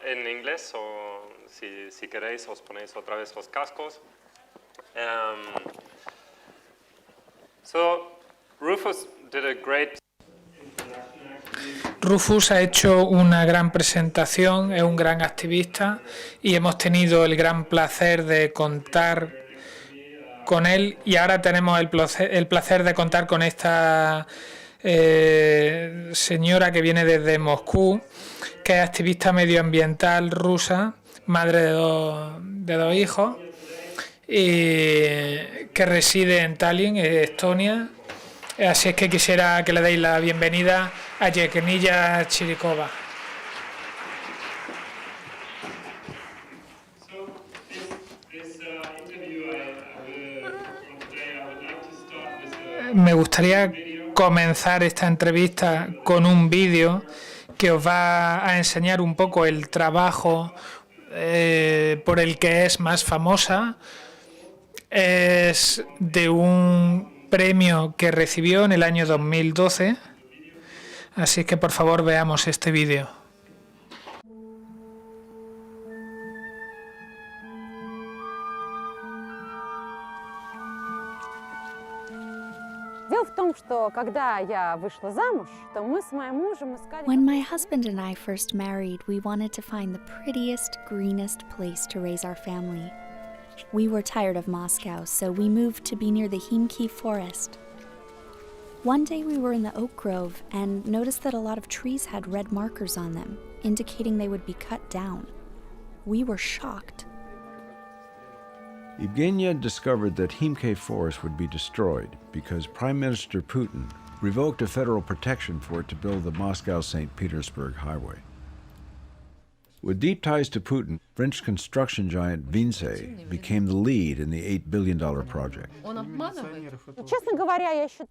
En inglés, o si queréis os ponéis otra vez los cascos. So Rufus did a great. Rufus ha hecho una gran presentación, es un gran activista y hemos tenido el gran placer de contar con él, y ahora tenemos el placer de contar con esta señora que viene desde Moscú, que es activista medioambiental rusa, madre de dos hijos, y que reside en Tallinn, Estonia. Así es que quisiera que le deis la bienvenida a Yevgenia Chirikova. Me gustaría comenzar esta entrevista con un vídeo que os va a enseñar un poco el trabajo por el que es más famosa. Es de un premio que recibió en el año 2012. Así que por favor veamos este vídeo. When my husband and I first married, we wanted to find the prettiest, greenest place to raise our family. We were tired of Moscow, so we moved to be near the Khimki Forest. One day we were in the oak grove and noticed that a lot of trees had red markers on them, indicating they would be cut down. We were shocked. Yevgenia discovered that Khimki Forest would be destroyed because Prime Minister Putin revoked a federal protection for it to build the Moscow-St. Petersburg highway. With deep ties to Putin, French construction giant Vinci became the lead in the $8 billion project.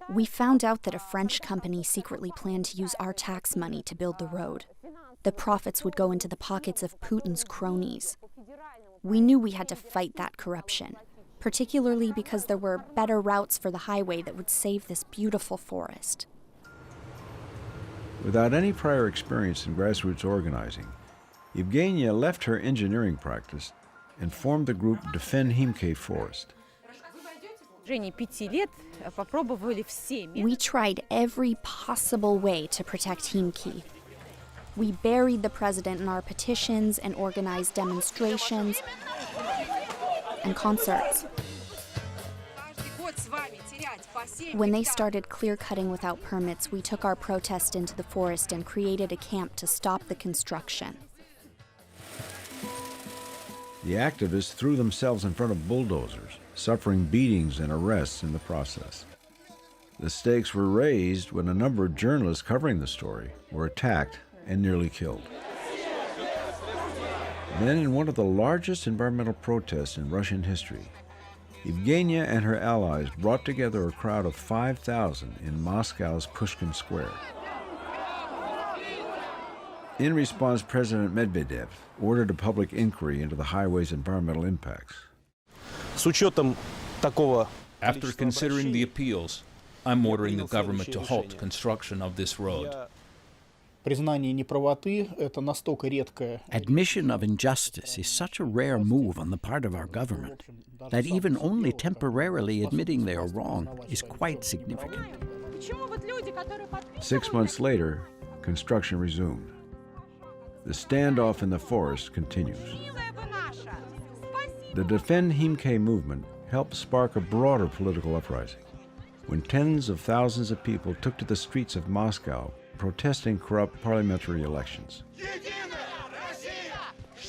We found out that a French company secretly planned to use our tax money to build the road. The profits would go into the pockets of Putin's cronies. We knew we had to fight that corruption, particularly because there were better routes for the highway that would save this beautiful forest. Without any prior experience in grassroots organizing, Yevgenia left her engineering practice and formed the group Defend Khimki Forest. We tried every possible way to protect Khimki. We buried the president in our petitions and organized demonstrations and concerts. When they started clear-cutting without permits, we took our protest into the forest and created a camp to stop the construction. The activists threw themselves in front of bulldozers, suffering beatings and arrests in the process. The stakes were raised when a number of journalists covering the story were attacked and nearly killed. Then, in one of the largest environmental protests in Russian history, Yevgenia and her allies brought together a crowd of 5,000 in Moscow's Pushkin Square. In response, President Medvedev ordered a public inquiry into the highway's environmental impacts. After considering the appeals, I'm ordering the government to halt construction of this road. Admission of injustice is such a rare move on the part of our government that even only temporarily admitting they are wrong is quite significant. 6 months later, construction resumed. The standoff in the forest continues. The Defend Khimki movement helped spark a broader political uprising when tens of thousands of people took to the streets of Moscow protesting corrupt parliamentary elections.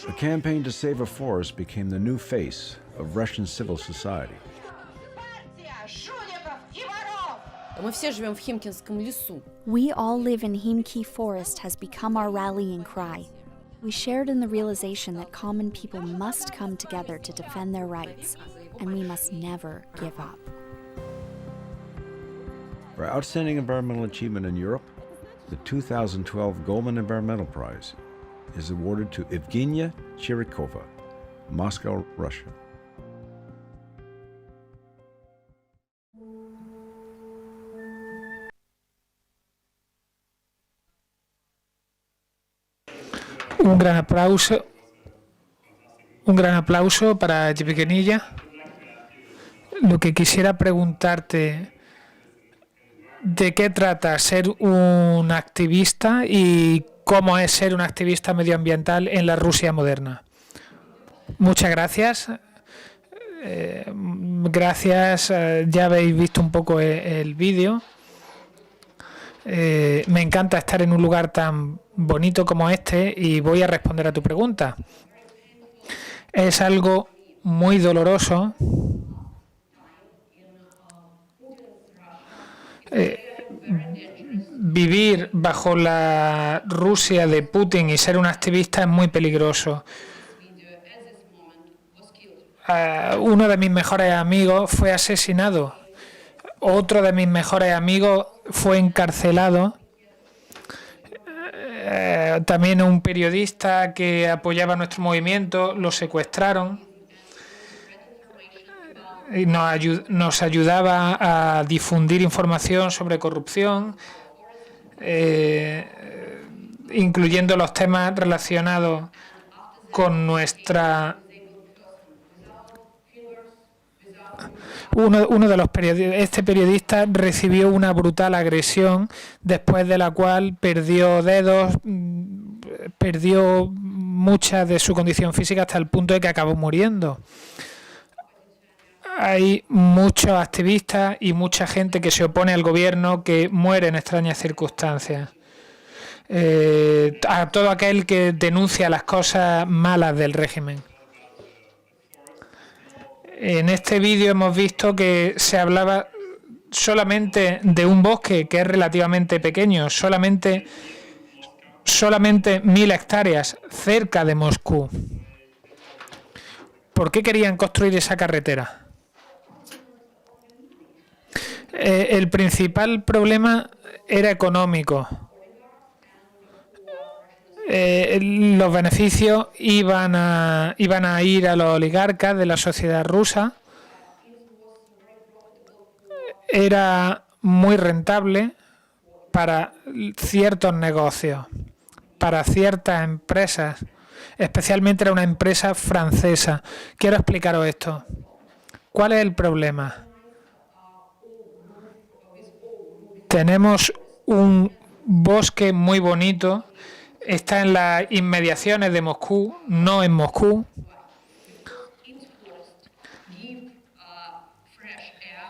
The campaign to save a forest became the new face of Russian civil society. We all live in Khimki Forest has become our rallying cry. We shared in the realization that common people must come together to defend their rights, and we must never give up. For outstanding environmental achievement in Europe, the 2012 Goldman Environmental Prize is awarded to Yevgenia Chirikova, Moscow, Russia. Un gran aplauso para Yevgenia. Lo que quisiera preguntarte, ¿de qué trata ser un activista y cómo es ser un activista medioambiental en la Rusia moderna? Muchas gracias. Ya habéis visto un poco el vídeo. Me encanta estar en un lugar tan bonito como este y voy a responder a tu pregunta. Es algo muy doloroso vivir bajo la Rusia de Putin y ser un activista es muy peligroso. Uno de mis mejores amigos fue asesinado. Otro de mis mejores amigos fue encarcelado. También un periodista que apoyaba nuestro movimiento lo secuestraron. Y nos ayudaba a difundir información sobre corrupción, incluyendo los temas relacionados con nuestra... Uno de los periodistas, este periodista recibió una brutal agresión después de la cual perdió dedos, perdió mucha de su condición física hasta el punto de que acabó muriendo. Hay muchos activistas y mucha gente que se opone al gobierno que muere en extrañas circunstancias. A todo aquel que denuncia las cosas malas del régimen. En este vídeo hemos visto que se hablaba solamente de un bosque que es relativamente pequeño, solamente 1000 hectáreas cerca de Moscú. ¿Por qué querían construir esa carretera? El principal problema era económico. Los beneficios iban a ir a los oligarcas de la sociedad rusa. Era muy rentable para ciertos negocios, para ciertas empresas. Especialmente era una empresa francesa. Quiero explicaros esto. ¿Cuál es el problema? Tenemos un bosque muy bonito. Está en las inmediaciones de Moscú, no en Moscú.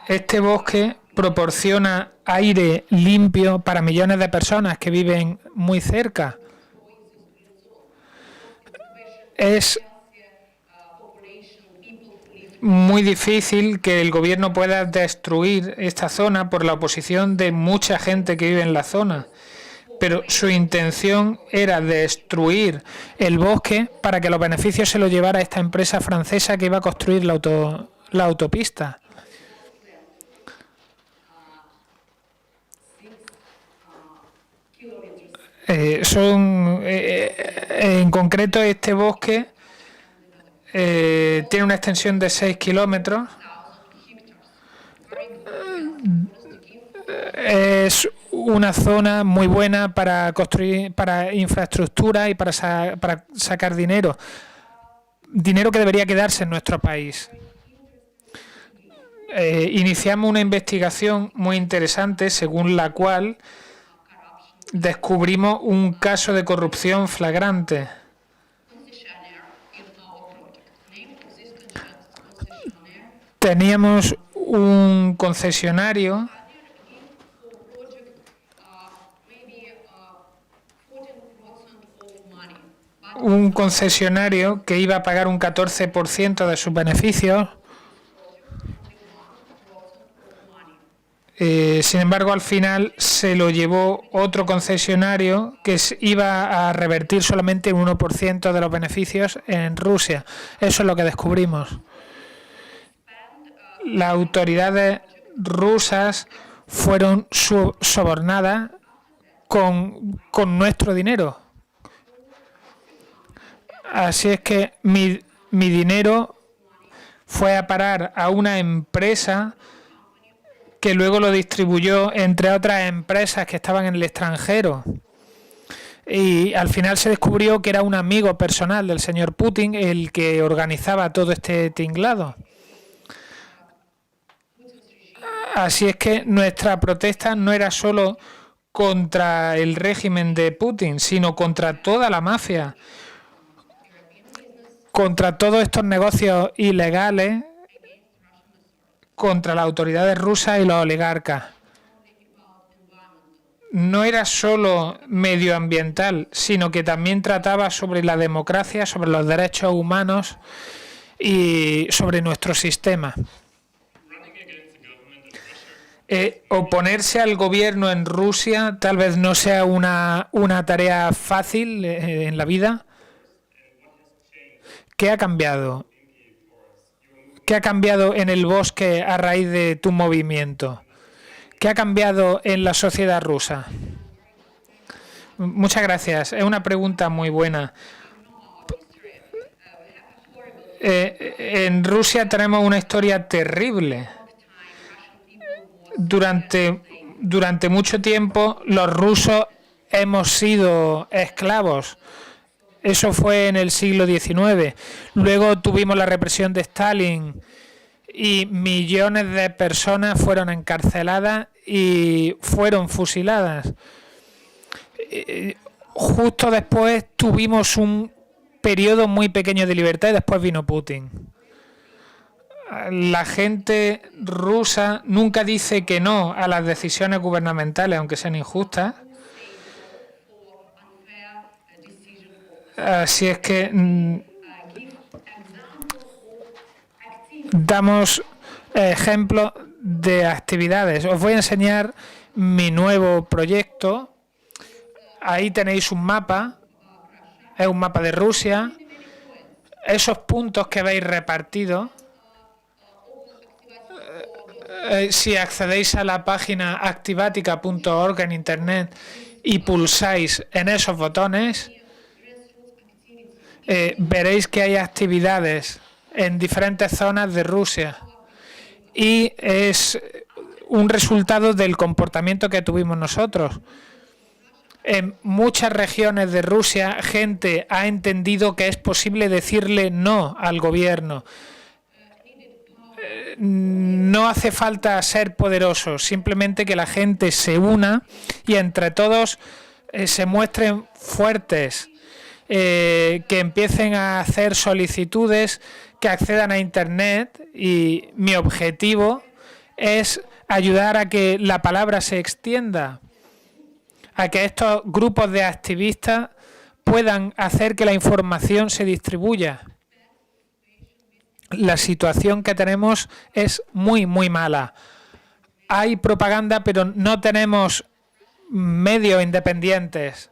Este bosque proporciona aire limpio para millones de personas que viven muy cerca. Es muy difícil que el gobierno pueda destruir esta zona por la oposición de mucha gente que vive en la zona. Pero su intención era destruir el bosque para que los beneficios se los llevara esta empresa francesa que iba a construir la autopista. En concreto, este bosque tiene una extensión de 6 kilómetros. Es una zona muy buena para construir, para infraestructura y para sacar dinero que debería quedarse en nuestro país. Iniciamos una investigación muy interesante según la cual descubrimos un caso de corrupción flagrante. Teníamos un concesionario que iba a pagar un 14% de sus beneficios. Sin embargo, al final se lo llevó otro concesionario que iba a revertir solamente un 1% de los beneficios en Rusia. Eso es lo que descubrimos. Las autoridades rusas fueron sobornadas con nuestro dinero. Así es que mi dinero fue a parar a una empresa que luego lo distribuyó entre otras empresas que estaban en el extranjero. y al final se descubrió que era un amigo personal del señor Putin el que organizaba todo este tinglado. Así es que nuestra protesta no era solo contra el régimen de Putin, sino contra toda la mafia, contra todos estos negocios ilegales, contra las autoridades rusas y los oligarcas. No era solo medioambiental, sino que también trataba sobre la democracia, sobre los derechos humanos y sobre nuestro sistema. Oponerse al gobierno en Rusia tal vez no sea una tarea fácil en la vida. ¿Qué ha cambiado? ¿Qué ha cambiado en el bosque a raíz de tu movimiento? ¿Qué ha cambiado en la sociedad rusa? Muchas gracias. Es una pregunta muy buena. En Rusia tenemos una historia terrible. Durante mucho tiempo los rusos hemos sido esclavos. Eso fue en el siglo XIX. Luego tuvimos la represión de Stalin y millones de personas fueron encarceladas y fueron fusiladas. Justo después tuvimos un periodo muy pequeño de libertad y después vino Putin. La gente rusa nunca dice que no a las decisiones gubernamentales, aunque sean injustas. Así es que damos ejemplos de actividades. Os voy a enseñar mi nuevo proyecto. Ahí tenéis un mapa. Es un mapa de Rusia. Esos puntos que veis repartidos, si accedéis a la página activatica.org en internet y pulsáis en esos botones, veréis que hay actividades en diferentes zonas de Rusia y es un resultado del comportamiento que tuvimos nosotros. En muchas regiones de Rusia, gente ha entendido que es posible decirle no al gobierno. No hace falta ser poderoso, simplemente que la gente se una y entre todos se muestren fuertes, que empiecen a hacer solicitudes, que accedan a Internet, y mi objetivo es ayudar a que la palabra se extienda, a que estos grupos de activistas puedan hacer que la información se distribuya. La situación que tenemos es muy, muy mala. Hay propaganda, pero no tenemos medios independientes.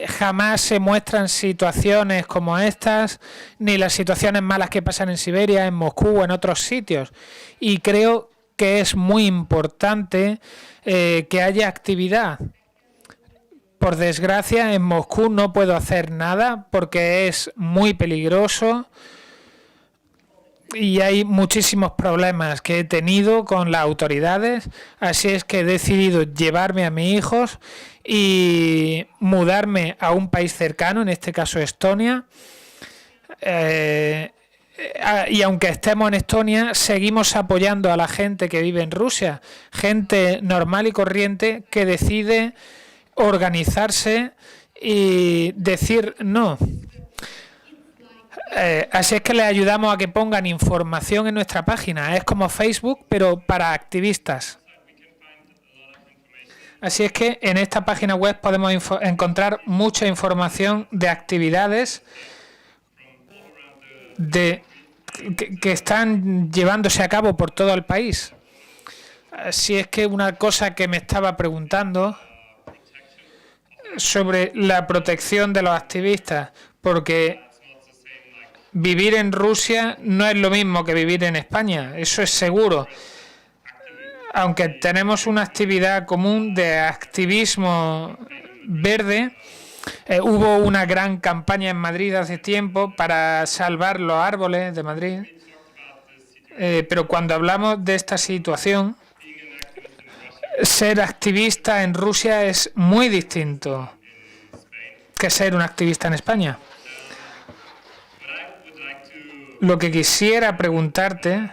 Jamás se muestran situaciones como estas, ni las situaciones malas que pasan en Siberia, en Moscú o en otros sitios. Y creo que es muy importante que haya actividad. Por desgracia, en Moscú no puedo hacer nada porque es muy peligroso y hay muchísimos problemas que he tenido con las autoridades, así es que he decidido llevarme a mis hijos y mudarme a un país cercano, en este caso Estonia. Y aunque estemos en Estonia, seguimos apoyando a la gente que vive en Rusia, gente normal y corriente que decide organizarse y decir no. Así es que les ayudamos a que pongan información en nuestra página. Es como Facebook, pero para activistas. Así es que en esta página web podemos encontrar mucha información de actividades que están llevándose a cabo por todo el país. Así es que una cosa que me estaba preguntando sobre la protección de los activistas, porque vivir en Rusia no es lo mismo que vivir en España, eso es seguro. Aunque tenemos una actividad común de activismo verde, hubo una gran campaña en Madrid hace tiempo para salvar los árboles de Madrid, pero cuando hablamos de esta situación, ser activista en Rusia es muy distinto. que ser un activista en España. Lo que quisiera preguntarte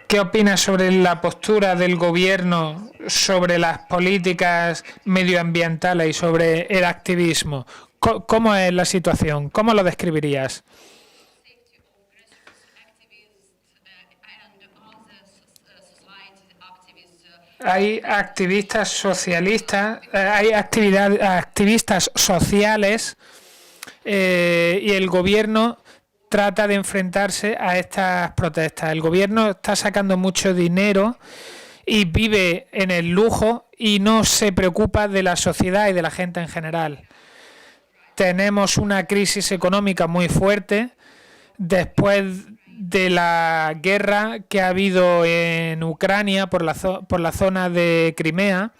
¿qué opinas sobre la postura del gobierno sobre las políticas medioambientales y sobre el activismo? ¿Cómo es la situación? ¿Cómo lo describirías? Hay activistas socialistas, hay activistas sociales y el gobierno trata de enfrentarse a estas protestas. El gobierno está sacando mucho dinero y vive en el lujo y no se preocupa de la sociedad y de la gente en general. Tenemos una crisis económica muy fuerte después de la guerra que ha habido en Ucrania por la zona de Crimea.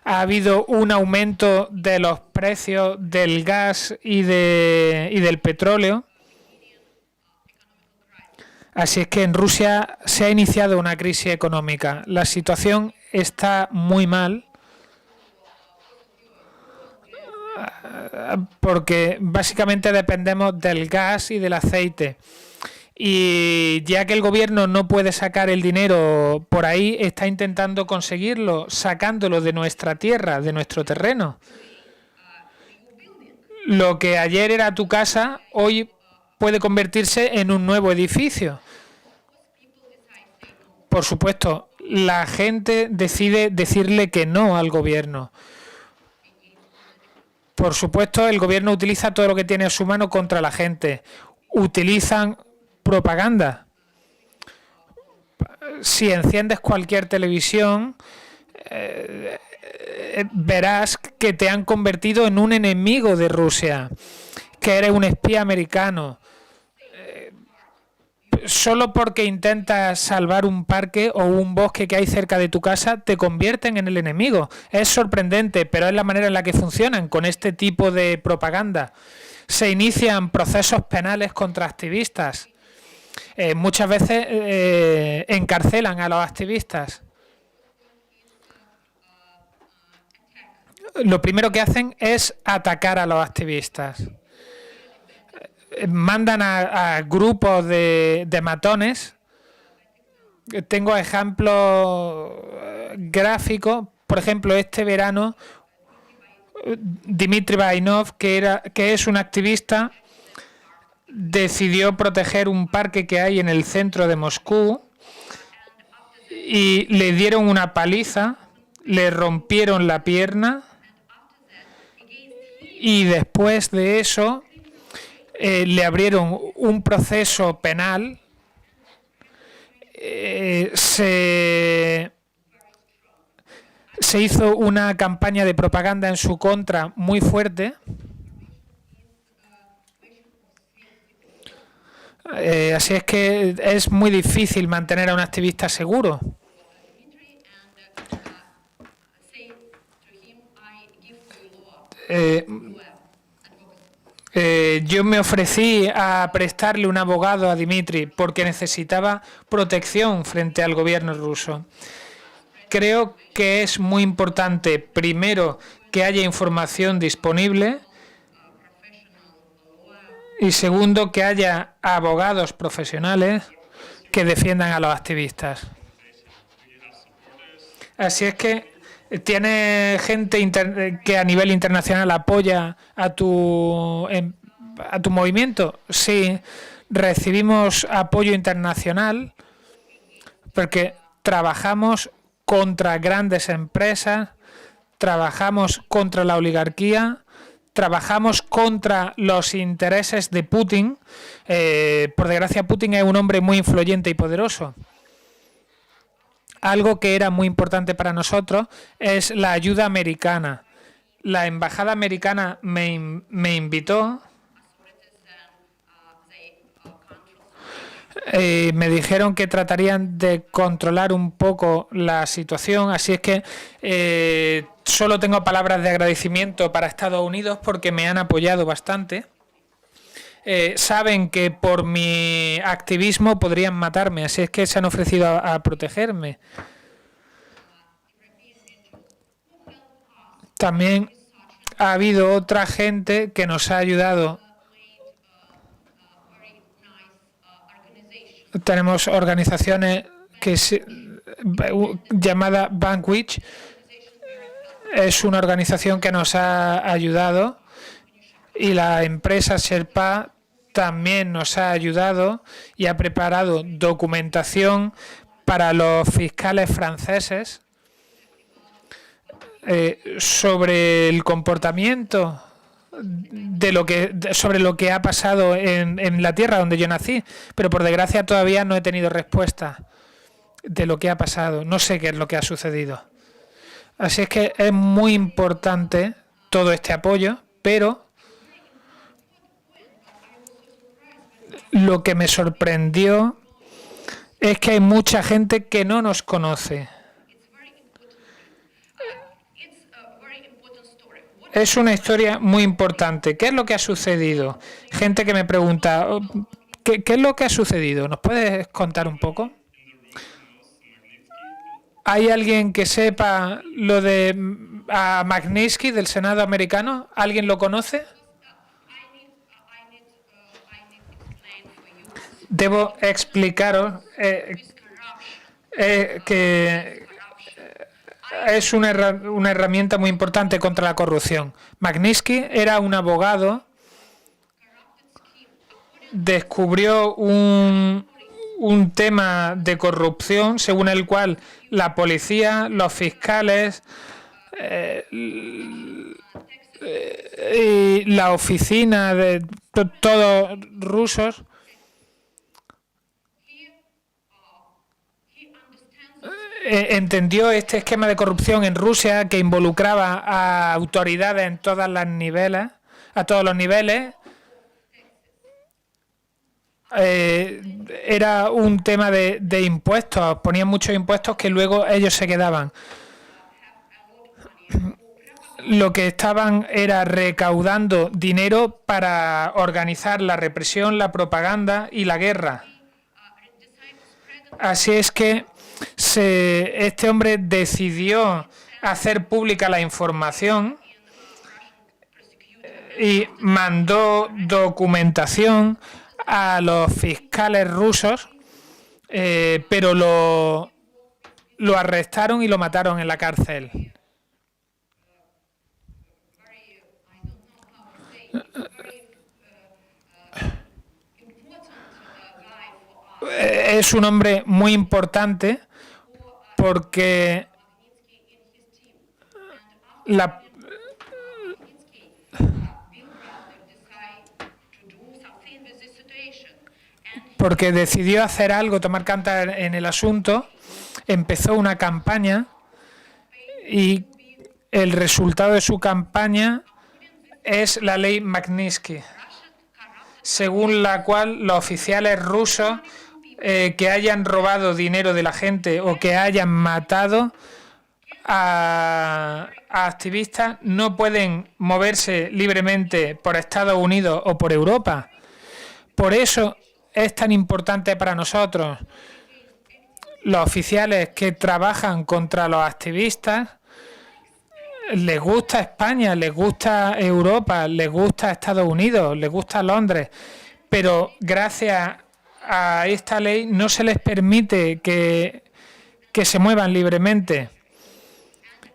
Ha habido un aumento de los precios del gas y del petróleo. Así es que en Rusia se ha iniciado una crisis económica. La situación está muy mal porque básicamente dependemos del gas y del aceite. Y ya que el gobierno no puede sacar el dinero por ahí, está intentando conseguirlo sacándolo de nuestra tierra, de nuestro terreno. Lo que ayer era tu casa, hoy puede convertirse en un nuevo edificio. Por supuesto, la gente decide decirle que no al gobierno. Por supuesto, el gobierno utiliza todo lo que tiene a su mano contra la gente. Utilizan propaganda. Si enciendes cualquier televisión, verás que te han convertido en un enemigo de Rusia, que eres un espía americano. Solo porque intentas salvar un parque o un bosque que hay cerca de tu casa, te convierten en el enemigo. Es sorprendente, pero es la manera en la que funcionan con este tipo de propaganda. Se inician procesos penales contra activistas. Muchas veces encarcelan a los activistas. Lo primero que hacen es atacar a los activistas. Mandan a grupos de matones. Tengo ejemplos gráficos. Por ejemplo, este verano, Dmitry Vainov, que es un activista, decidió proteger un parque que hay en el centro de Moscú y le dieron una paliza, le rompieron la pierna y después de eso le abrieron un proceso penal. Se hizo una campaña de propaganda en su contra muy fuerte. Así es que es muy difícil mantener a un activista seguro. Yo me ofrecí a prestarle un abogado a Dmitry porque necesitaba protección frente al gobierno ruso. Creo que es muy importante, primero, que haya información disponible y segundo, que haya abogados profesionales que defiendan a los activistas. Así es que tiene gente que a nivel internacional apoya a tu movimiento. Sí, recibimos apoyo internacional porque trabajamos contra grandes empresas, trabajamos contra la oligarquía, trabajamos contra los intereses de Putin. Por desgracia, Putin es un hombre muy influyente y poderoso. Algo que era muy importante para nosotros es la ayuda americana. La embajada americana me invitó. Me dijeron que tratarían de controlar un poco la situación, así es que solo tengo palabras de agradecimiento para Estados Unidos porque me han apoyado bastante. Saben que por mi activismo podrían matarme, así es que se han ofrecido a protegerme. También ha habido otra gente que nos ha ayudado. Tenemos organizaciones llamada Bankwitch. Es una organización que nos ha ayudado, y la empresa Sherpa también nos ha ayudado y ha preparado documentación para los fiscales franceses sobre el comportamiento sobre lo que ha pasado en la tierra donde yo nací, pero por desgracia todavía no he tenido respuesta de lo que ha pasado. No sé qué es lo que ha sucedido. Así es que es muy importante todo este apoyo, pero lo que me sorprendió es que hay mucha gente que no nos conoce. Es una historia muy importante. ¿Qué es lo que ha sucedido? Gente que me pregunta, ¿qué es lo que ha sucedido? ¿Nos puedes contar un poco? ¿Hay alguien que sepa lo de Magnitsky del Senado americano? ¿Alguien lo conoce? Debo explicaros que es una herramienta muy importante contra la corrupción. Magnitsky era un abogado, descubrió un tema de corrupción según el cual la policía, los fiscales y la oficina de todos rusos entendió este esquema de corrupción en Rusia que involucraba a autoridades en todos los niveles, era un tema de impuestos, ponían muchos impuestos que luego ellos se quedaban. Lo que estaban era recaudando dinero para organizar la represión, la propaganda y la guerra. Así es que este hombre decidió hacer pública la información y mandó documentación a los fiscales rusos, pero lo arrestaron y lo mataron en la cárcel. Es un hombre muy importante porque porque decidió hacer algo, tomar cartas en el asunto, empezó una campaña y el resultado de su campaña es la ley Magnitsky, según la cual los oficiales rusos que hayan robado dinero de la gente o que hayan matado a activistas no pueden moverse libremente por Estados Unidos o por Europa. Por eso es tan importante para nosotros. Los oficiales que trabajan contra los activistas les gusta España, les gusta Europa, les gusta Estados Unidos, les gusta Londres, pero gracias a esta ley no se les permite que se muevan libremente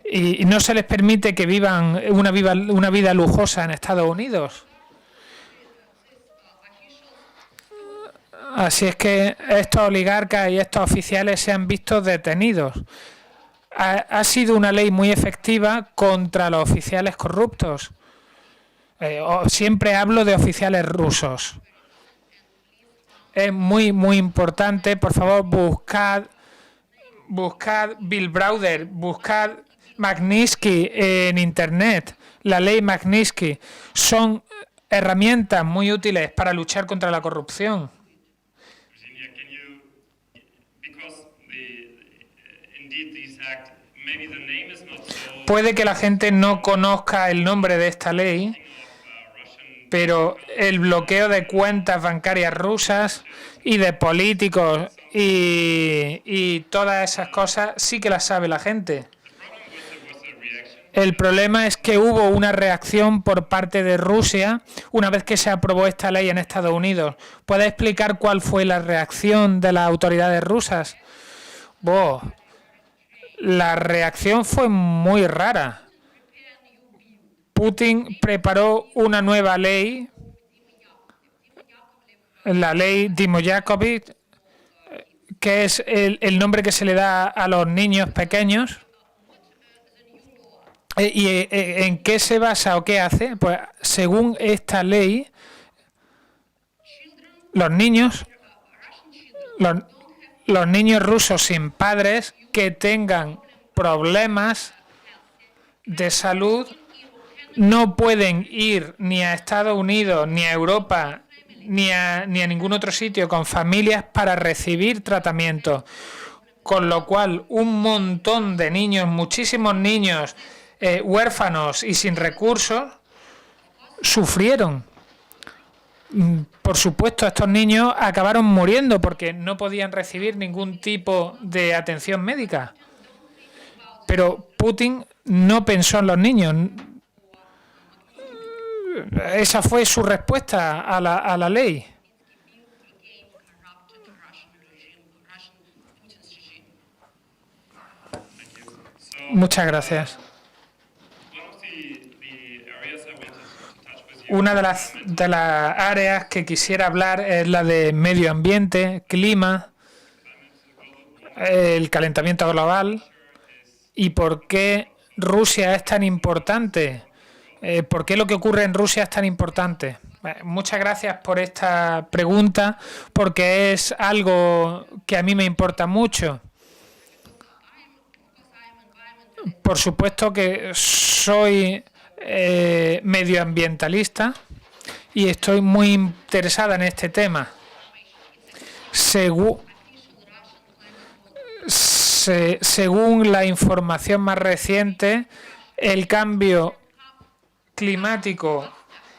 y no se les permite que vivan una vida lujosa en Estados Unidos. Así es que estos oligarcas y estos oficiales se han visto detenidos. Ha sido una ley muy efectiva contra los oficiales corruptos. Siempre hablo de oficiales rusos. Es muy, muy importante. Por favor, buscad Bill Browder, buscad Magnitsky en Internet. La ley Magnitsky son herramientas muy útiles para luchar contra la corrupción. Puede que la gente no conozca el nombre de esta ley, pero el bloqueo de cuentas bancarias rusas y de políticos y todas esas cosas sí que las sabe la gente. El problema es que hubo una reacción por parte de Rusia una vez que se aprobó esta ley en Estados Unidos. ¿Puede explicar cuál fue la reacción de las autoridades rusas? La reacción fue muy rara. Putin preparó una nueva ley, la ley Timoyakovich, que es el nombre que se le da a los niños pequeños. ¿Y en qué se basa o qué hace? Pues según esta ley, los niños rusos sin padres que tengan problemas de salud no pueden ir ni a Estados Unidos, ni a Europa, ni a ningún otro sitio con familias para recibir tratamiento. Con lo cual, un montón de niños, muchísimos niños huérfanos y sin recursos, sufrieron. Por supuesto, estos niños acabaron muriendo porque no podían recibir ningún tipo de atención médica. Pero Putin no pensó en los niños. Esa fue su respuesta a la ley. Muchas gracias. Una de las áreas que quisiera hablar es la de medio ambiente, clima, el calentamiento global y por qué Rusia es tan importante. ¿Por qué lo que ocurre en Rusia es tan importante? Muchas gracias por esta pregunta, porque es algo que a mí me importa mucho. Por supuesto que soy medioambientalista y estoy muy interesada en este tema. Según la información más reciente, el cambio climático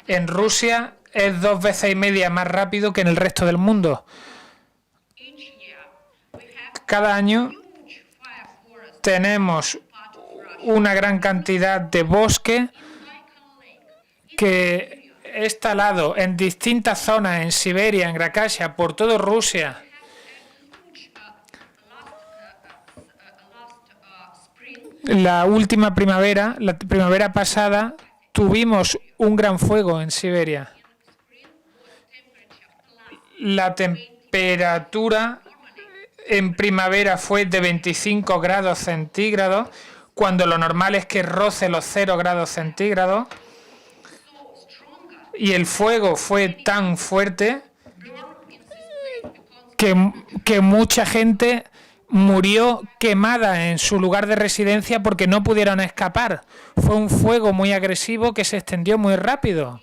en Rusia es 2,5 veces más rápido que en el resto del mundo. Cada año tenemos una gran cantidad de bosque que es talado en distintas zonas, en Siberia, en Grakasia, por toda Rusia. La última primavera, la primavera pasada, tuvimos un gran fuego en Siberia. La temperatura en primavera fue de 25 grados centígrados, cuando lo normal es que roce los 0 grados centígrados. Y el fuego fue tan fuerte que mucha gente murió quemada en su lugar de residencia porque no pudieron escapar. Fue un fuego muy agresivo que se extendió muy rápido.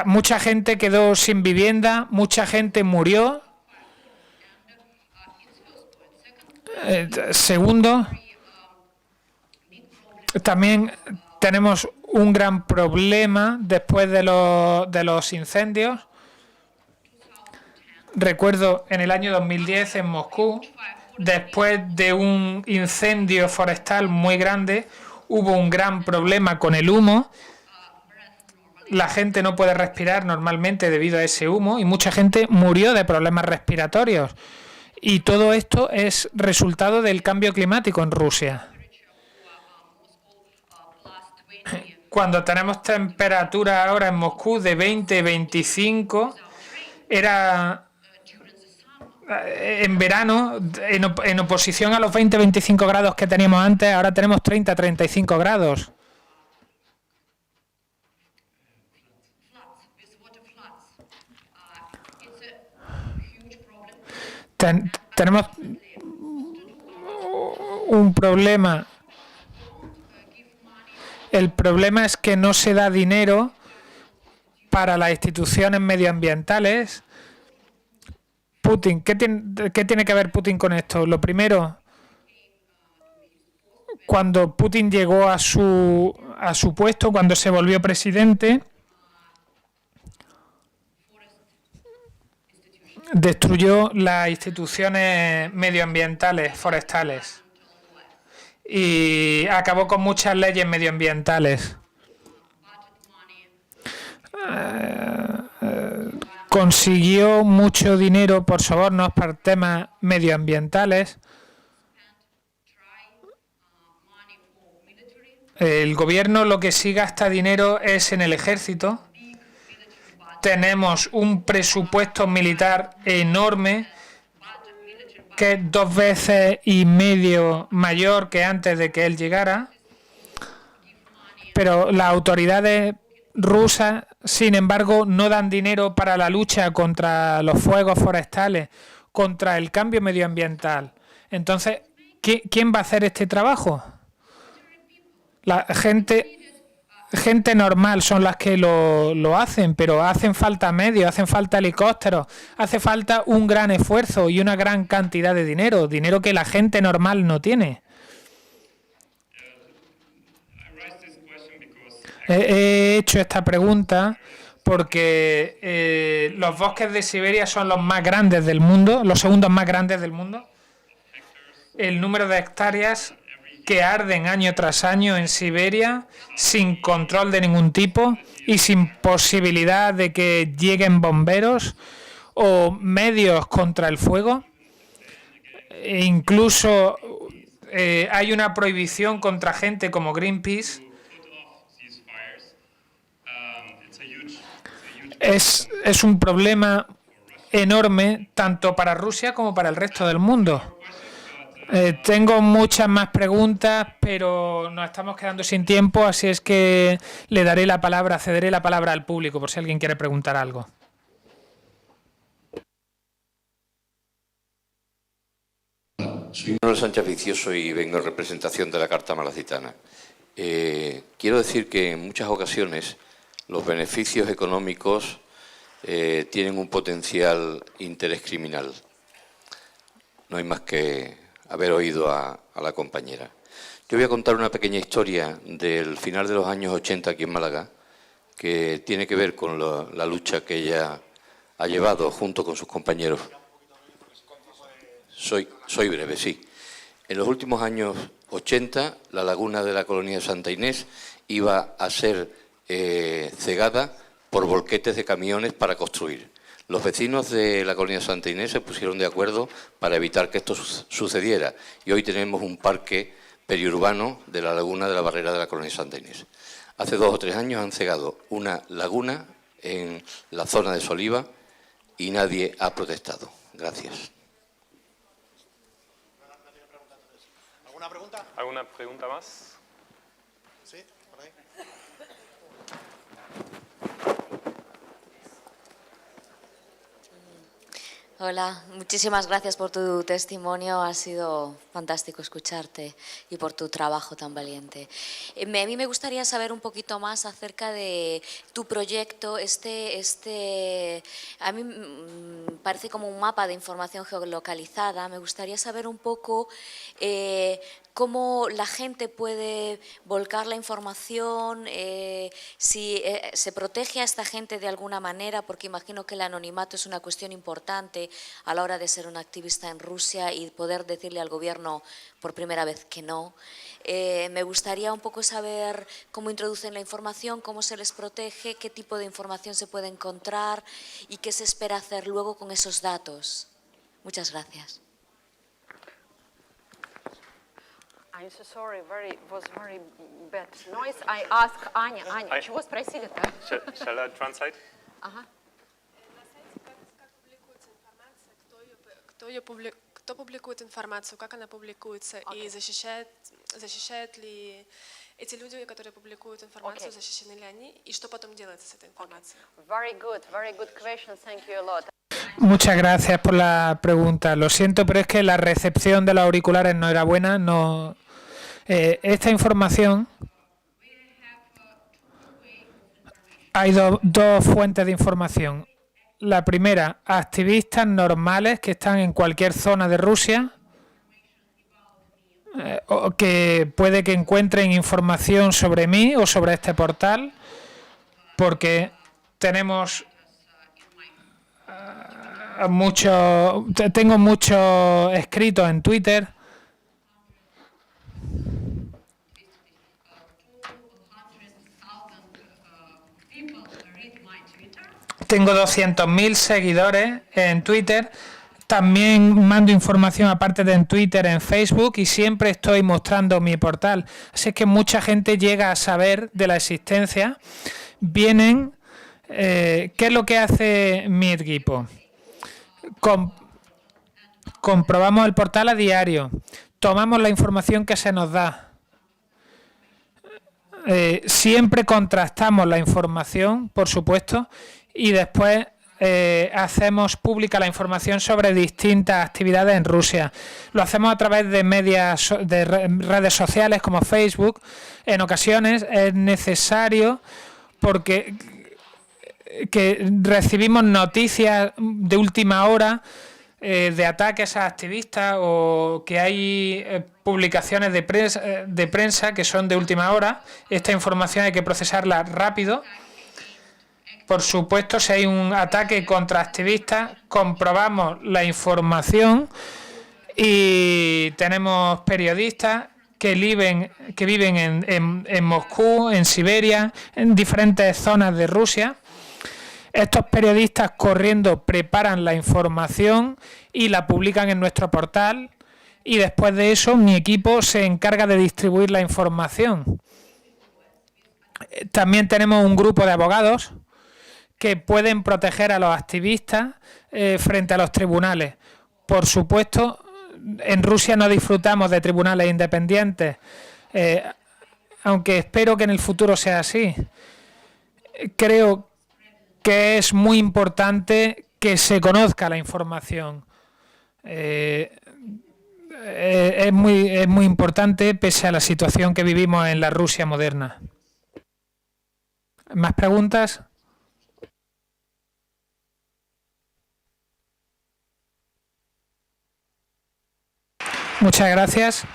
Mucha gente quedó sin vivienda, mucha gente murió. Segundo, también tenemos un gran problema después de los incendios. Recuerdo en el año 2010 en Moscú, después de un incendio forestal muy grande, hubo un gran problema con el humo. La gente no puede respirar normalmente debido a ese humo y mucha gente murió de problemas respiratorios. Y todo esto es resultado del cambio climático en Rusia. Cuando tenemos temperatura ahora en Moscú de 20-25, era en verano, en oposición a los 20-25 grados que teníamos antes, ahora tenemos 30-35 grados. Tenemos un problema. El problema es que no se da dinero para las instituciones medioambientales. Putin, ¿qué tiene que ver Putin con esto? Lo primero, cuando Putin llegó a su puesto, cuando se volvió presidente, destruyó las instituciones medioambientales forestales y acabó con muchas leyes medioambientales. Consiguió mucho dinero por sobornos para temas medioambientales. El gobierno lo que sí gasta dinero es en el ejército. Tenemos un presupuesto militar enorme, que es 2,5 veces mayor que antes de que él llegara. Pero las autoridades rusas, sin embargo, no dan dinero para la lucha contra los fuegos forestales, contra el cambio medioambiental. Entonces, ¿quién va a hacer este trabajo? La gente normal son las que lo hacen, pero hacen falta medios, hacen falta helicópteros, hace falta un gran esfuerzo y una gran cantidad de dinero que la gente normal no tiene. He hecho esta pregunta porque los bosques de Siberia son los más grandes del mundo, los segundos más grandes del mundo. El número de hectáreas que arden año tras año en Siberia sin control de ningún tipo y sin posibilidad de que lleguen bomberos o medios contra el fuego. E incluso hay una prohibición contra gente como Greenpeace. Es un problema enorme tanto para Rusia como para el resto del mundo. Tengo muchas más preguntas, pero nos estamos quedando sin tiempo, así es que cederé la palabra al público por si alguien quiere preguntar algo. Soy Manuel Sánchez Vicioso y vengo en representación de la Carta Malacitana. Quiero decir que en muchas ocasiones los beneficios económicos tienen un potencial interés criminal. No hay más que haber oído a la compañera. Yo voy a contar una pequeña historia del final de los años 80 aquí en Málaga, que tiene que ver con la lucha que ella ha llevado junto con sus compañeros. Soy breve, sí. En los últimos años 80, la laguna de la colonia de Santa Inés iba a ser cegada por volquetes de camiones para construir. Los vecinos de la colonia de Santa Inés se pusieron de acuerdo para evitar que esto sucediera y hoy tenemos un parque periurbano de la laguna de la barrera de la colonia de Santa Inés. Hace 2 o 3 años han cegado una laguna en la zona de Soliva y nadie ha protestado. Gracias. ¿Alguna pregunta más? Sí, por ahí. Hola, muchísimas gracias por tu testimonio, ha sido fantástico escucharte y por tu trabajo tan valiente. A mí me gustaría saber un poquito más acerca de tu proyecto. A mí parece como un mapa de información geolocalizada. Me gustaría saber un poco cómo la gente puede volcar la información, si se protege a esta gente de alguna manera, porque imagino que el anonimato es una cuestión importante a la hora de ser un activista en Rusia y poder decirle al gobierno por primera vez que no. Me gustaría un poco saber cómo introducen la información, cómo se les protege, qué tipo de información se puede encontrar y qué se espera hacer luego con esos datos. Muchas gracias. I'm so sorry, was very bad noise. I asked Anya, чего спросили-то? Shall I translate? Ага. Кто публикует информацию, как она публикуется, и защищают ли эти люди, которые публикуют информацию, защищены ли они, и что потом делается с этой информацией? Very good question. Thank you a lot. Muchas gracias por la pregunta. Lo siento, pero es que la recepción de los auriculares no era buena. Esta información, hay dos fuentes de información. La primera, activistas normales que están en cualquier zona de Rusia, o que puede que encuentren información sobre mí o sobre este portal, porque tenemos tengo muchos escritos en Twitter. Tengo 200.000 seguidores en Twitter. También mando información aparte de en Twitter, en Facebook, y siempre estoy mostrando mi portal. Así que mucha gente llega a saber de la existencia. Vienen. ¿Qué es lo que hace mi equipo? Comprobamos el portal a diario. Tomamos la información que se nos da. Siempre contrastamos la información, por supuesto, y después hacemos pública la información sobre distintas actividades en Rusia. Lo hacemos a través de medios, de redes sociales como Facebook. En ocasiones es necesario porque recibimos noticias de última hora de ataques a activistas, o que hay publicaciones de prensa que son de última hora. Esta información hay que procesarla rápido. Por supuesto, si hay un ataque contra activistas, comprobamos la información, y tenemos periodistas que viven en Moscú, en Siberia, en diferentes zonas de Rusia. Estos periodistas, corriendo, preparan la información y la publican en nuestro portal, y después de eso mi equipo se encarga de distribuir la información. También tenemos un grupo de abogados que pueden proteger a los activistas frente a los tribunales. Por supuesto, en Rusia no disfrutamos de tribunales independientes, aunque espero que en el futuro sea así. Creo que es muy importante que se conozca la información. Es muy importante, pese a la situación que vivimos en la Rusia moderna. ¿Más preguntas? Muchas gracias.